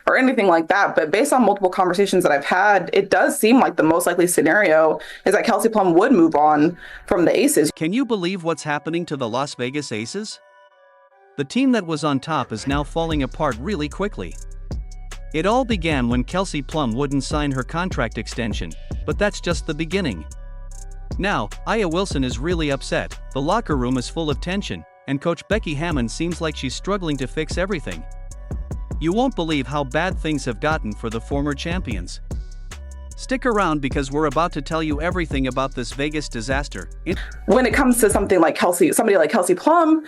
or anything like that. But based on multiple conversations that I've had, it does seem like the most likely scenario is that Kelsey Plum would move on from the Aces. Can you believe what's happening to the Las Vegas Aces? The team that was on top is now falling apart really quickly. It all began when Kelsey Plum wouldn't sign her contract extension, but that's just the beginning. Now, Aya Wilson is really upset, the locker room is full of tension, and Coach Becky Hammon seems like she's struggling to fix everything. You won't believe how bad things have gotten for the former champions. Stick around because we're about to tell you everything about this Vegas disaster. When it comes to somebody like Kelsey Plum,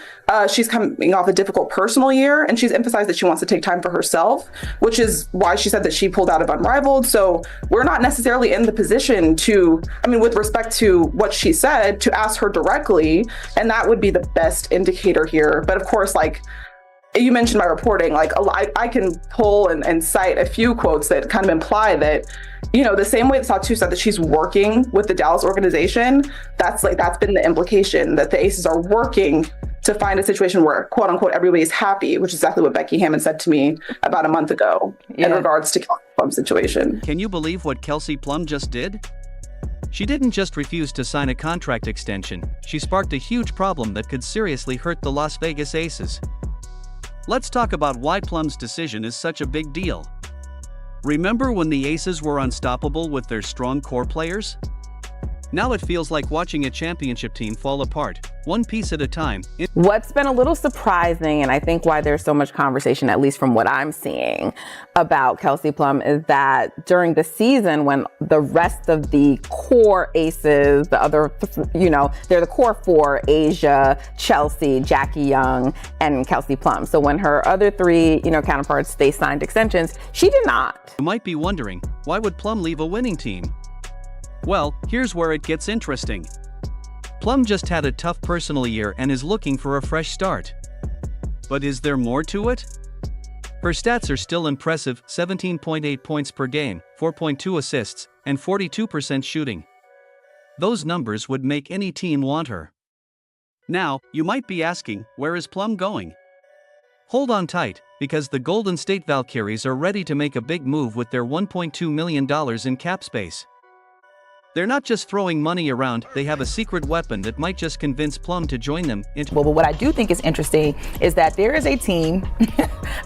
she's coming off a difficult personal year, and she's emphasized that she wants to take time for herself, which is why she said that she pulled out of Unrivaled. So we're not necessarily in the position to, with respect to what she said, to ask her directly, and that would be the best indicator here. But of course, like you mentioned my reporting, like I can pull and cite a few quotes that kind of imply that, the same way that Satu said that she's working with the Dallas organization, that's been the implication, that the Aces are working to find a situation where, quote unquote, everybody's happy, which is exactly what Becky Hammon said to me about a month ago in regards to Kelsey Plum's situation. Can you believe what Kelsey Plum just did? She didn't just refuse to sign a contract extension, she sparked a huge problem that could seriously hurt the Las Vegas Aces. Let's talk about why Plum's decision is such a big deal. Remember when the Aces were unstoppable with their strong core players? Now it feels like watching a championship team fall apart, one piece at a time. What's been a little surprising, and I think why there's so much conversation, at least from what I'm seeing, about Kelsey Plum is that during the season when the rest of the core Aces, the other, they're the core four, Asia, Chelsea, Jackie Young, and Kelsey Plum. So when her other three, counterparts, they signed extensions, she did not. You might be wondering, why would Plum leave a winning team? Well, here's where it gets interesting. Plum just had a tough personal year and is looking for a fresh start. But is there more to it? Her stats are still impressive: 17.8 points per game, 4.2 assists, and 42% shooting. Those numbers would make any team want her. Now, you might be asking, where is Plum going? Hold on tight, because the Golden State Valkyries are ready to make a big move with their $1.2 million in cap space. They're not just throwing money around, they have a secret weapon that might just convince Plum to join them. Well, but what I do think is interesting is that there is a team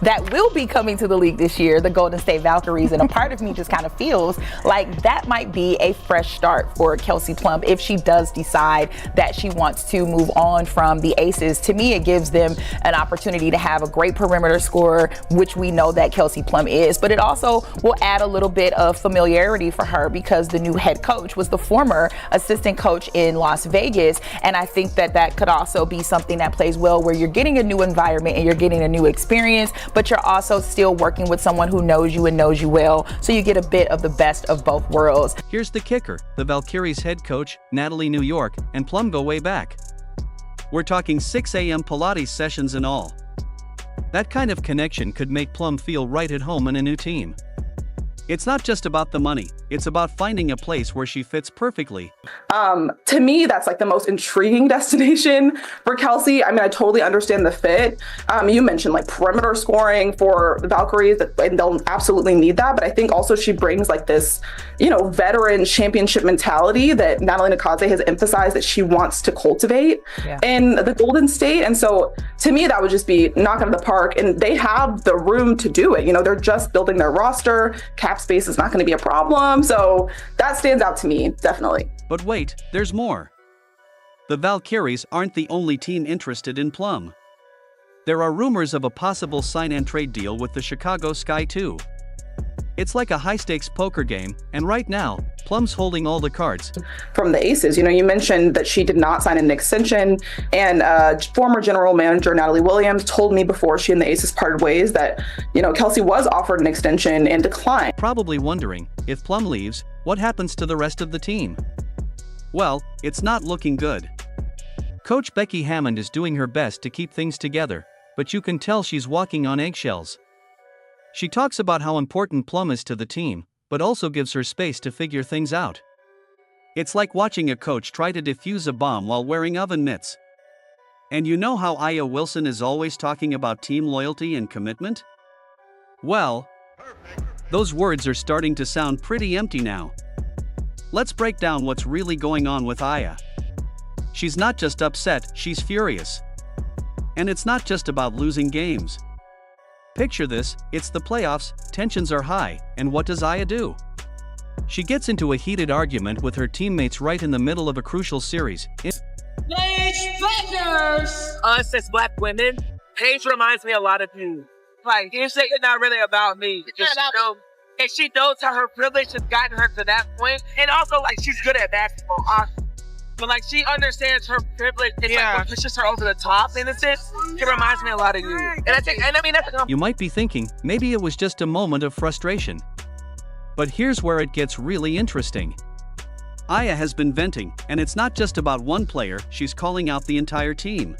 that will be coming to the league this year, the Golden State Valkyries, and a part of me just kind of feels like that might be a fresh start for Kelsey Plum if she does decide that she wants to move on from the Aces. To me, it gives them an opportunity to have a great perimeter scorer, which we know that Kelsey Plum is, but it also will add a little bit of familiarity for her because the new head coach was the former assistant coach in Las Vegas. And I think that could also be something that plays well where you're getting a new environment and you're getting a new experience, but you're also still working with someone who knows you and knows you well. So you get a bit of the best of both worlds. Here's the kicker. The Valkyries head coach, Natalie New York, and Plum go way back. We're talking 6 a.m. Pilates sessions and all. That kind of connection could make Plum feel right at home in a new team. It's not just about the money, it's about finding a place where she fits perfectly. To me, that's like the most intriguing destination for Kelsey. I totally understand the fit. You mentioned like perimeter scoring for the Valkyries, and they'll absolutely need that. But I think also she brings like this, veteran championship mentality that Natalie Nakaze has emphasized that she wants to cultivate in the Golden State. And so to me, that would just be knock out of the park. And they have the room to do it. They're just building their roster. Cap space is not going to be a problem. So that stands out to me, definitely. But wait, there's more. The Valkyries aren't the only team interested in Plum. There are rumors of a possible sign-and-trade deal with the Chicago Sky too. It's like a high-stakes poker game, and right now, Plum's holding all the cards. From the Aces, you mentioned that she did not sign an extension, and former general manager Natalie Williams told me before she and the Aces parted ways that, Kelsey was offered an extension and declined. Probably wondering, if Plum leaves, what happens to the rest of the team? Well, it's not looking good. Coach Becky Hammon is doing her best to keep things together, but you can tell she's walking on eggshells. She talks about how important Plum is to the team, but also gives her space to figure things out. It's like watching a coach try to defuse a bomb while wearing oven mitts. And you know how Aya Wilson is always talking about team loyalty and commitment? Well, Those words are starting to sound pretty empty now. Let's break down what's really going on with Aya. She's not just upset, she's furious. And it's not just about losing games. Picture this, it's the playoffs, tensions are high, and what does Aya do? She gets into a heated argument with her teammates right in the middle of a crucial series. Us as black women, Paige reminds me a lot of you. Like, you say it's not really about me. And she knows how her privilege has gotten her to that point. And also, like, she's good at basketball, but like, she understands her privilege. It's like what pushes her over the top in a sense. It reminds me a lot of you. And I mean, that's You might be thinking, maybe it was just a moment of frustration. But here's where it gets really interesting. Aya has been venting, and it's not just about one player, she's calling out the entire team.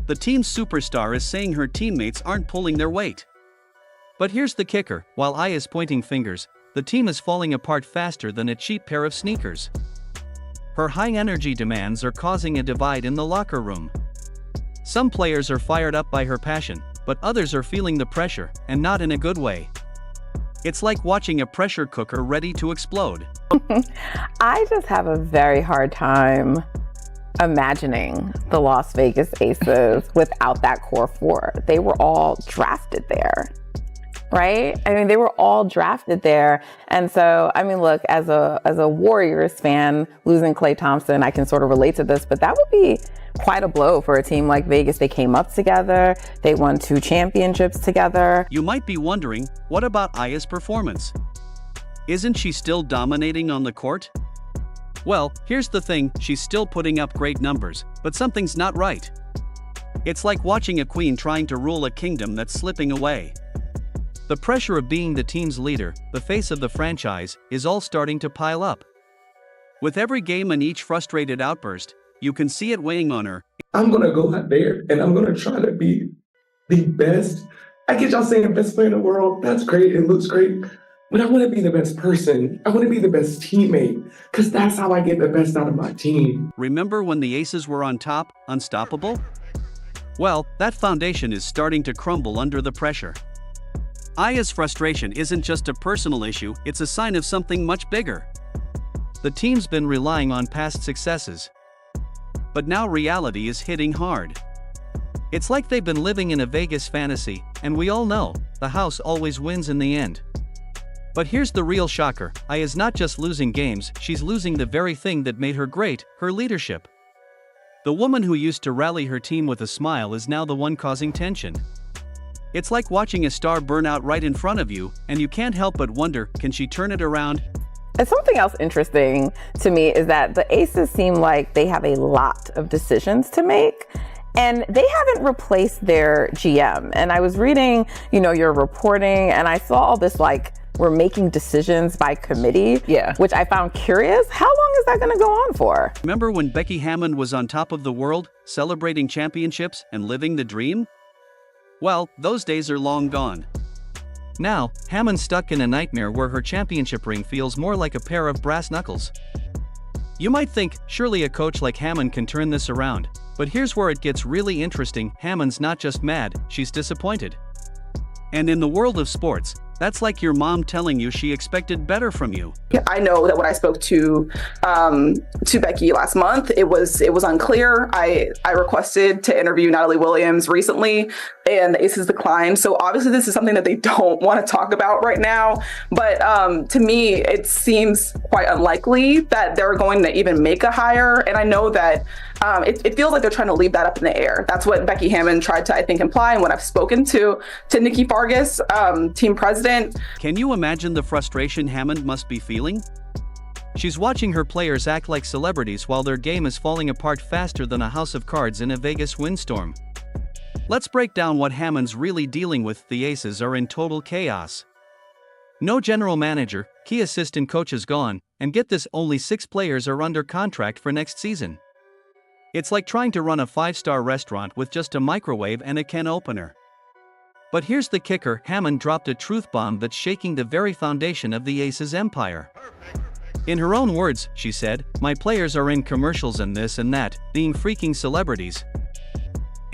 The team's superstar is saying her teammates aren't pulling their weight. But here's the kicker, while Aya's pointing fingers, the team is falling apart faster than a cheap pair of sneakers. Her high-energy demands are causing a divide in the locker room. Some players are fired up by her passion, but others are feeling the pressure, and not in a good way. It's like watching a pressure cooker ready to explode. I just have a very hard time imagining the Las Vegas Aces without that core four. They were all drafted there, right? I mean, they were all drafted there. And so, I mean, look, as a Warriors fan, losing Klay Thompson, I can sort of relate to this, but that would be quite a blow for a team like Vegas. They came up together, they won 2 championships together. You might be wondering, what about Aya's performance? Isn't she still dominating on the court? Well, here's the thing, she's still putting up great numbers, but something's not right. It's like watching a queen trying to rule a kingdom that's slipping away. The pressure of being the team's leader, the face of the franchise, is all starting to pile up. With every game and each frustrated outburst, you can see it weighing on her. I'm going to go out there and I'm going to try to be the best. I get y'all saying best player in the world. That's great. It looks great. But I want to be the best person. I want to be the best teammate because that's how I get the best out of my team. Remember when the Aces were on top, unstoppable? Well, that foundation is starting to crumble under the pressure. Aya's frustration isn't just a personal issue, it's a sign of something much bigger. The team's been relying on past successes. But now reality is hitting hard. It's like they've been living in a Vegas fantasy, and we all know, the house always wins in the end. But here's the real shocker, Aya's not just losing games, she's losing the very thing that made her great, her leadership. The woman who used to rally her team with a smile is now the one causing tension. It's like watching a star burn out right in front of you, and you can't help but wonder, can she turn it around? And something else interesting to me is that the Aces seem like they have a lot of decisions to make, and they haven't replaced their GM. And I was reading, your reporting, and I saw all this like, we're making decisions by committee, which I found curious. How long is that going to go on for? Remember when Becky Hammon was on top of the world, celebrating championships and living the dream? Well, those days are long gone. Now, Hammon's stuck in a nightmare where her championship ring feels more like a pair of brass knuckles. You might think, surely a coach like Hammon can turn this around, but here's where it gets really interesting, Hammon's not just mad, she's disappointed. And in the world of sports, that's like your mom telling you she expected better from you. I know that when I spoke to Becky last month, it was unclear. I requested to interview Natalie Williams recently, and the Aces declined. So obviously this is something that they don't want to talk about right now. But to me, it seems quite unlikely that they're going to even make a hire. And I know that it feels like they're trying to leave that up in the air. That's what Becky Hammon tried to, I think, imply. And when I've spoken to Nikki Fargas, team president. Can you imagine the frustration Hammond must be feeling? She's watching her players act like celebrities while their game is falling apart faster than a house of cards in a Vegas windstorm. Let's break down what Hammond's really dealing with. The Aces are in total chaos. No general manager, key assistant coach is gone, and get this, only 6 players are under contract for next season. It's like trying to run a 5-star restaurant with just a microwave and a can opener. But here's the kicker, Hammon dropped a truth bomb that's shaking the very foundation of the Aces empire. In her own words, she said, "My players are in commercials and this and that, being freaking celebrities.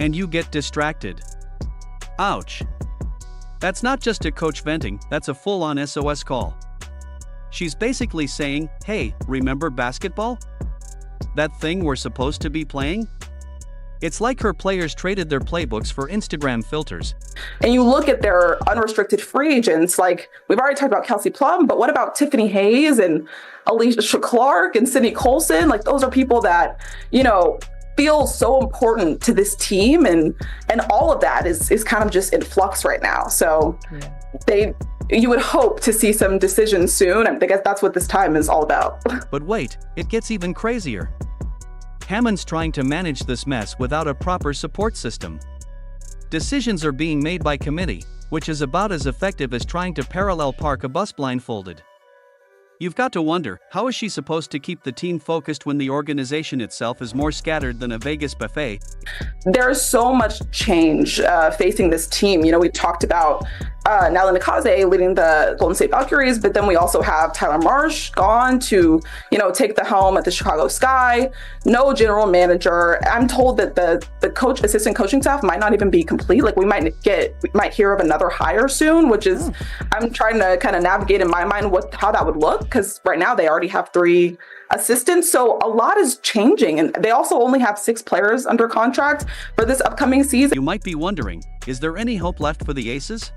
And you get distracted." Ouch. That's not just a coach venting, that's a full-on SOS call. She's basically saying, hey, remember basketball? That thing we're supposed to be playing? It's like her players traded their playbooks for Instagram filters. And you look at their unrestricted free agents, like we've already talked about Kelsey Plum, but what about Tiffany Hayes and Alicia Clark and Sydney Colson? Like those are people that, feel so important to this team, and all of that is kind of just in flux right now. So you would hope to see some decisions soon. I guess that's what this time is all about. But wait, it gets even crazier. Hammond's trying to manage this mess without a proper support system. Decisions are being made by committee, which is about as effective as trying to parallel park a bus blindfolded. You've got to wonder, how is she supposed to keep the team focused when the organization itself is more scattered than a Vegas buffet? There's so much change facing this team. We talked about Nala Nakaze leading the Golden State Valkyries, but then we also have Tyler Marsh gone to, take the helm at the Chicago Sky. No general manager. I'm told that the assistant coaching staff might not even be complete. Like we might hear of another hire soon, which is, I'm trying to kind of navigate in my mind how that would look, because right now they already have 3 assistants. So a lot is changing, and they also only have 6 players under contract for this upcoming season. You might be wondering, is there any hope left for the Aces?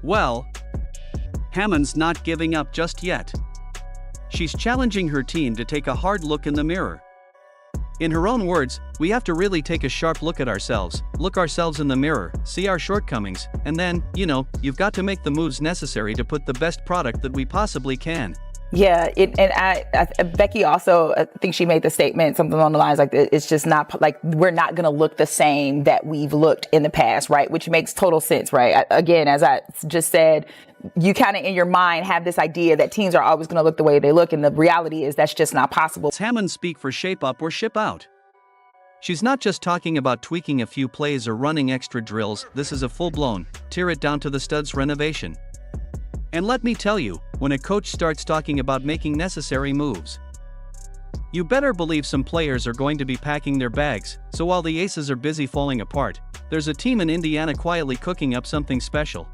Well, Hammond's not giving up just yet. She's challenging her team to take a hard look in the mirror. In her own words, we have to really take a sharp look at ourselves, look ourselves in the mirror, see our shortcomings, and then, you've got to make the moves necessary to put the best product that we possibly can. Yeah, Becky also, I think she made the statement, something along the lines like, it's just not, like, we're not going to look the same that we've looked in the past, right? Which makes total sense, right? Again, as I just said, you kind of in your mind have this idea that teams are always going to look the way they look, and the reality is that's just not possible. Hammond speak for shape up or ship out. She's not just talking about tweaking a few plays or running extra drills, this is a full-blown, tear it down to the studs renovation. And let me tell you, when a coach starts talking about making necessary moves, you better believe some players are going to be packing their bags. So while the Aces are busy falling apart, there's a team in Indiana quietly cooking up something special.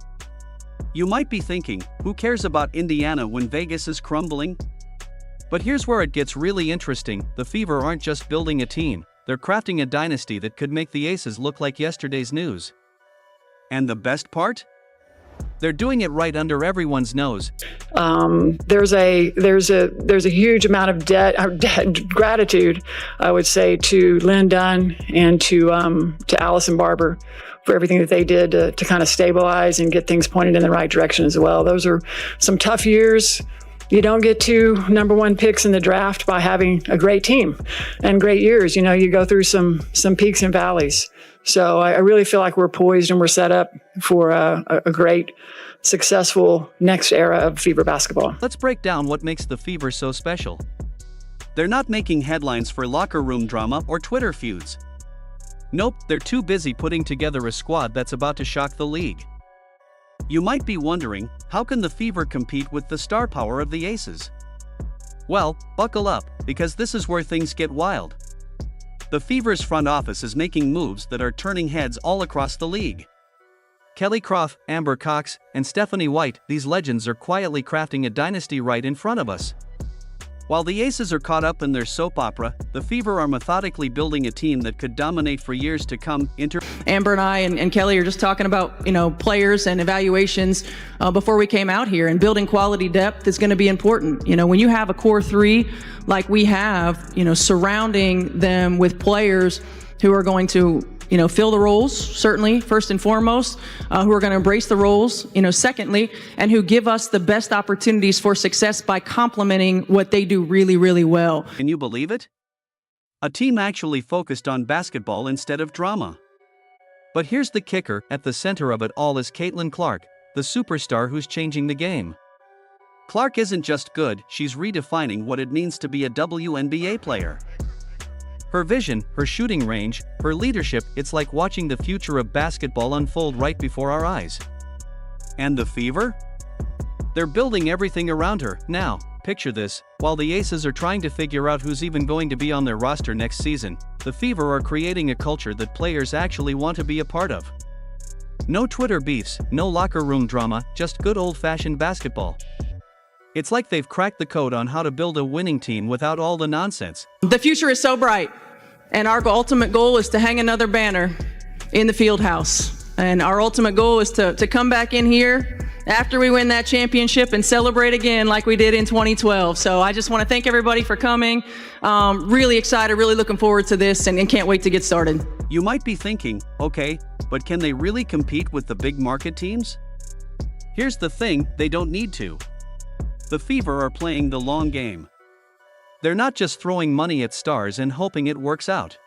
You might be thinking, who cares about Indiana when Vegas is crumbling? But here's where it gets really interesting. The Fever aren't just building a team, they're crafting a dynasty that could make the Aces look like yesterday's news. And the best part? They're doing it right under everyone's nose. There's a huge amount of gratitude, I would say, to Lynn Dunn and to Allison Barber for everything that they did to kind of stabilize and get things pointed in the right direction as well. Those are some tough years. You don't get 2 number 1 picks in the draft by having a great team and great years. You go through some peaks and valleys. So I really feel like we're poised and we're set up for a great, successful next era of Fever basketball. Let's break down what makes the Fever so special. They're not making headlines for locker room drama or Twitter feuds. Nope, they're too busy putting together a squad that's about to shock the league. You might be wondering, how can the Fever compete with the star power of the Aces? Well, buckle up, because this is where things get wild. The Fever's front office is making moves that are turning heads all across the league. Kelly Croft, Amber Cox, and Stephanie White, these legends are quietly crafting a dynasty right in front of us. While the Aces are caught up in their soap opera, the Fever are methodically building a team that could dominate for years to come. Amber and I and Kelly are just talking about, players and evaluations before we came out here, and building quality depth is going to be important. When you have a core 3 like we have, surrounding them with players who are going to fill the roles, certainly, first and foremost, who are going to embrace the roles, secondly, and who give us the best opportunities for success by complementing what they do really, really well. Can you believe it? A team actually focused on basketball instead of drama. But here's the kicker, at the center of it all is CaitlinClark, the superstar who's changing the game. Clark isn't just good, she's redefining what it means to be a WNBA player. Her vision, her shooting range, her leadership, it's like watching the future of basketball unfold right before our eyes. And the Fever? They're building everything around her. Now, picture this, while the Aces are trying to figure out who's even going to be on their roster next season, the Fever are creating a culture that players actually want to be a part of. No Twitter beefs, no locker room drama, just good old-fashioned basketball. It's like they've cracked the code on how to build a winning team without all the nonsense. The future is so bright, and our ultimate goal is to hang another banner in the field house. And our ultimate goal is to come back in here after we win that championship and celebrate again like we did in 2012. So I just want to thank everybody for coming. Really excited, really looking forward to this, and can't wait to get started. You might be thinking, okay, but can they really compete with the big market teams? Here's the thing, they don't need to. The Fever are playing the long game. They're not just throwing money at stars and hoping it works out.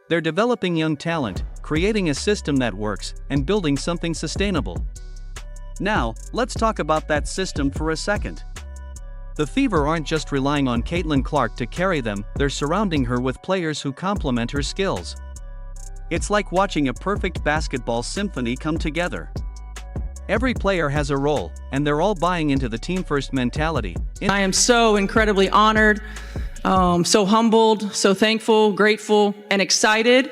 They're developing young talent, creating a system that works, and building something sustainable. Now, let's talk about that system for a second. The Fever aren't just relying on CaitlinClark to carry them, they're surrounding her with players who complement her skills. It's like watching a perfect basketball symphony come together. Every player has a role, and they're all buying into the team-first mentality. I am so incredibly honored, so humbled, so thankful, grateful, and excited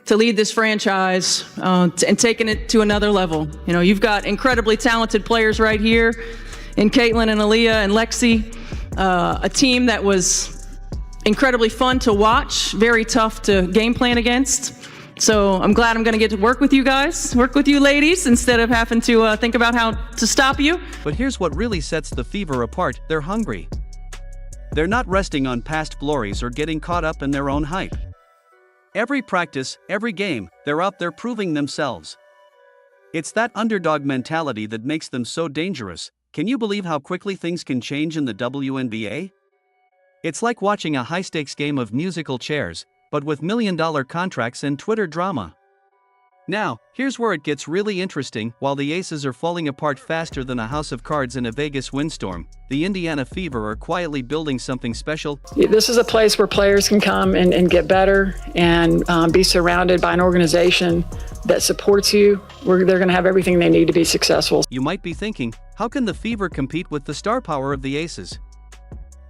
to lead this franchise and taking it to another level. You know, you've got incredibly talented players right here in Caitlin and Aaliyah and Lexi, a team that was incredibly fun to watch, very tough to game plan against. So I'm glad I'm going to get to work with you guys, work with you ladies, instead of having to think about how to stop you. But here's what really sets the Fever apart, they're hungry. They're not resting on past glories or getting caught up in their own hype. Every practice, every game, they're out there proving themselves. It's that underdog mentality that makes them so dangerous. Can you believe how quickly things can change in the WNBA? It's like watching a high-stakes game of musical chairs, but with million-dollar contracts and Twitter drama. Now, here's where it gets really interesting. While the Aces are falling apart faster than a house of cards in a Vegas windstorm, the Indiana Fever are quietly building something special. This is a place where players can come and get better and be surrounded by an organization that supports you, where they're going to have everything they need to be successful. You might be thinking, how can the Fever compete with the star power of the Aces?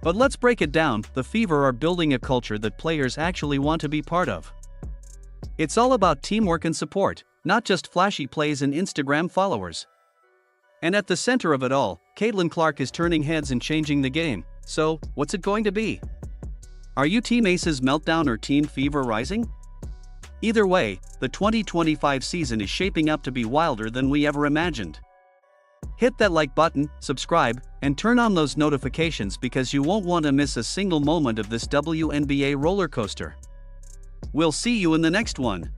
But let's break it down. The Fever are building a culture that players actually want to be part of. It's all about teamwork and support, not just flashy plays and Instagram followers. And at the center of it all, CaitlinClark is turning heads and changing the game. So, what's it going to be? Are you Team Aces meltdown or Team Fever rising? Either way, the 2025 season is shaping up to be wilder than we ever imagined. Hit that like button, subscribe, and turn on those notifications because you won't want to miss a single moment of this WNBA roller coaster. We'll see you in the next one.